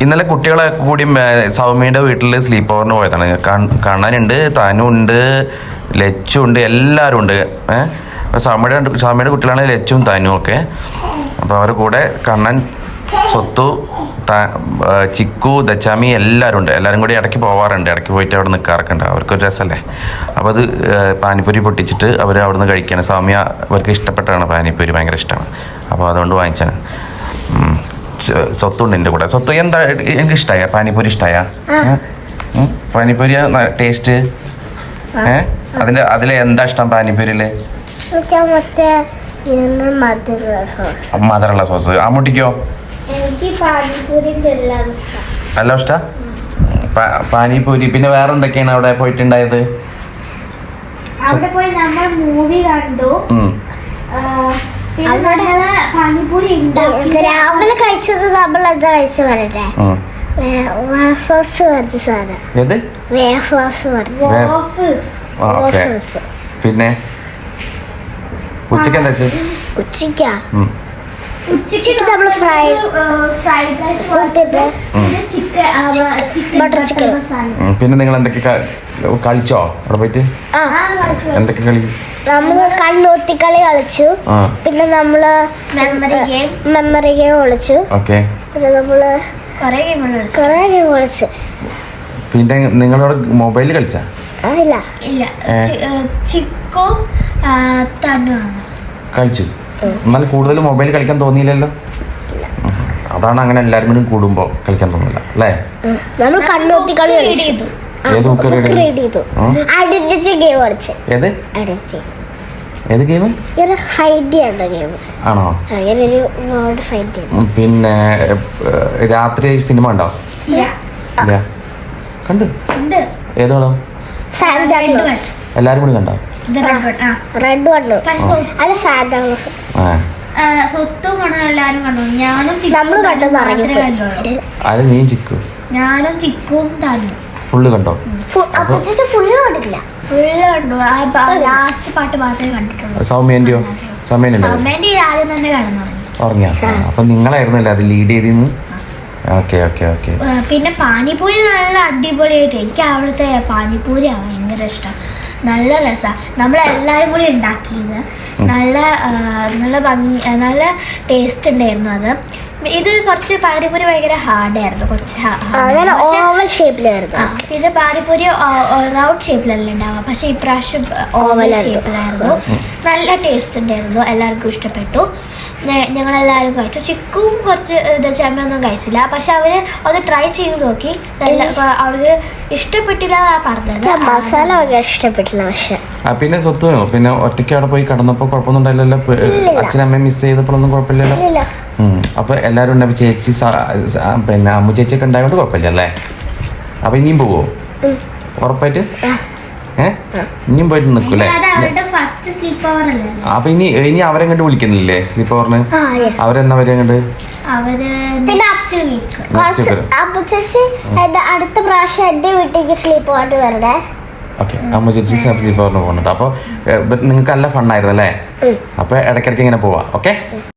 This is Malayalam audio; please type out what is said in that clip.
ഇന്നലെ കുട്ടികളെ കൂടി സൗമ്യയുടെ വീട്ടിൽ സ്ലീപ്പ് ഓവറിന് പോയതാണ്. കണ്ണനുണ്ട്, തനുണ്ട്, ലച്ചുണ്ട്, എല്ലാവരും ഉണ്ട്. അപ്പോൾ സൗമ്യയുടെ കുട്ടികളാണ് ലച്ചും തനും ഒക്കെ. അപ്പോൾ അവരുടെ കൂടെ കണ്ണൻ, സ്വത്തു, ചിക്കു, ദച്ചാമി എല്ലാവരും ഉണ്ട്. എല്ലാവരും കൂടി ഇടയ്ക്ക് പോവാറുണ്ട്. ഇടയ്ക്ക് പോയിട്ട് അവിടെ നിൽക്കാറൊക്കെ ഉണ്ട്. അവർക്കൊരു രസമല്ലേ. അപ്പോൾ അത് പാനിപ്പൂരി പൊട്ടിച്ചിട്ട് അവർ അവിടെ നിന്ന് കഴിക്കുകയാണ്. സൗമ്യ അവർക്ക് ഇഷ്ടപ്പെട്ടാണ് പാനിപ്പൂരി, ഭയങ്കര ഇഷ്ടമാണ്. അപ്പോൾ അതുകൊണ്ട് വാങ്ങിച്ചാണ്. സ്വത്തുണ്ട് എൻ്റെ കൂടെ. സ്വത്ത് എന്താ എനിക്ക് ഇഷ്ടമായ പാനിപ്പൂരി? ഇഷ്ടമായ പാനിപ്പൂരി ടേസ്റ്റ്? അതിലെ എന്താ ഇഷ്ടം പാനിപ്പൂരിയില്? മധുരമുള്ള സോസ്. അമ്മൂട്ടിക്കോ? നല്ല ഇഷ്ട പാനിപ്പൂരി. പിന്നെ വേറെ എന്തൊക്കെയാണ് അവിടെ പോയിട്ടുണ്ടായത്? മൂവി കണ്ടു. രാവിലെ കഴിച്ചത് നമ്മൾ എന്താ കഴിച്ചു പറയട്ടെ? പിന്നെ ഉച്ചക്ക് എന്താ? ഉച്ചക്ക് നമ്മൾ ബട്ടർ ചിക്കൻ. പിന്നെ നിങ്ങൾ എന്തൊക്കെ കളിച്ചോ അവിടെ പോയിട്ട്? എന്തൊക്കെ കളി? നമ്മള് കണ്ണൂത്തിക്കളി കളിച്ചു. പിന്നെ നമ്മള് മെമ്മറി ഗെയിം കളിച്ചു. പിന്നെ നമ്മള് കൊറേ ഗെയിം കളിച്ചു. പിന്നെ നിങ്ങളോട് മൊബൈലിൽ കളിച്ചാ? ഇല്ല. ചിക്കു കളിച്ചു. എന്നാൽ കൂടുതൽ മൊബൈൽ കളിക്കാൻ തോന്നിയില്ലല്ലോ. അതാണ് അങ്ങനെ എല്ലാവരും കൂടി കൂടുമ്പോ കളിക്കാൻ തോന്നില്ല അല്ലേ? നമ്മൾ കണ്ണൂത്തിക്കളി കളിച്ചു. ഏത് ഗെയിം? ആണോ? പിന്നെ രാത്രി സിനിമ ഉണ്ടോ? കണ്ട്. ഏതോളം? എല്ലാരും കൂടി കണ്ടോ? അത് നീ ചിക്കു? ഞാനും ചിക്കും താനും ഫുള്ള് കണ്ടോ? ഫുള്ള് കണ്ടിട്ടില്ല. ലാസ്റ്റ് പാട്ട് മാത്രമേ കണ്ടിട്ടുള്ളൂ. സൗമ്യന്റെയോ? സൗമ്യന്റെ ആദ്യം തന്നെ കിടന്നു ഉറങ്ങിയ. അപ്പൊ നിങ്ങളായിരുന്നല്ലേ അത് ലീഡ് ചെയ്തിരുന്നു. Okay okay okay. പിന്നെ പാനിപ്പൂരി നല്ല അടിപൊളിയായിട്ട്. എനിക്ക് അവിടുത്തെ പാനിപ്പൂരി ഭയങ്കര ഇഷ്ടം. നല്ല രസമാണ്. നമ്മളെല്ലാവരും കൂടി ഉണ്ടാക്കിയത്. നല്ല നല്ല ഭംഗി, നല്ല ടേസ്റ്റ് ഉണ്ടായിരുന്നു അത്. ഇത് കുറച്ച് പാനിപ്പൂരി ഭയങ്കര ഹാർഡായിരുന്നു. കുറച്ച് ഓവൽ ഷേപ്പിലായിരുന്നു. പിന്നെ പാനിപ്പൂരി റൗണ്ട് ഷേപ്പിലല്ല ഉണ്ടാവുക. പക്ഷെ ഇപ്രാവശ്യം ഓവൽ ഷേപ്പിലായിരുന്നു. നല്ല ടേസ്റ്റ് ഉണ്ടായിരുന്നു. എല്ലാവർക്കും ഇഷ്ടപ്പെട്ടു. ഞങ്ങളെല്ലാവരും കഴിച്ചു. ചിക്കും കുറച്ച് ചെമ്മയൊന്നും കഴിച്ചില്ല. പക്ഷെ അവര് അത് ട്രൈ ചെയ്ത് നോക്കി. അവർക്ക് ഇഷ്ടപ്പെട്ടില്ല പറഞ്ഞത്. മസാല ഇഷ്ടപ്പെട്ടില്ല. പക്ഷെ പിന്നെ സ്വത്തുനോ? പിന്നെ ഒറ്റയ്ക്ക് അവിടെ പോയി കിടന്നപ്പോ കുഴപ്പമൊന്നും ഉണ്ടായില്ലല്ലോ? അച്ഛനമ്മയെ മിസ് ചെയ്തപ്പോഴൊന്നും കുഴപ്പമില്ലല്ലോ? അപ്പൊ എല്ലാരും ഉണ്ട്. ചേച്ചി പിന്നെ അമ്മു ചേച്ചിയൊക്കെ ഉണ്ടായതുകൊണ്ട് കുഴപ്പമില്ല അല്ലേ? അപ്പൊ ഇനിയും പോവോ? ഉറപ്പായിട്ട്? ഇനിയും പോയിട്ട് നിൽക്കൂല്ലേ? അപ്പൊ ഇനി അവരെ കണ്ട് വിളിക്കുന്നില്ലേ സ്ലീപ്പ് ഓവറിന്? അവരെന്നാ വരെ കണ്ട്? അടുത്ത പ്രാവശ്യം എന്റെ വീട്ടിലേക്ക് സ്ലീപ്പ് ഓവറിന് വരണേ. ഓക്കെ. അമ്മ ചേച്ചി സ്ലീപ്പ് ഓവറിന് പോകുന്നുണ്ട്. അപ്പൊ നിങ്ങൾക്ക് നല്ല ഫണ്ണായിരുന്നു അല്ലേ? അപ്പൊ ഇടയ്ക്കിടയ്ക്ക് ഇങ്ങനെ പോവാ. ഓക്കെ.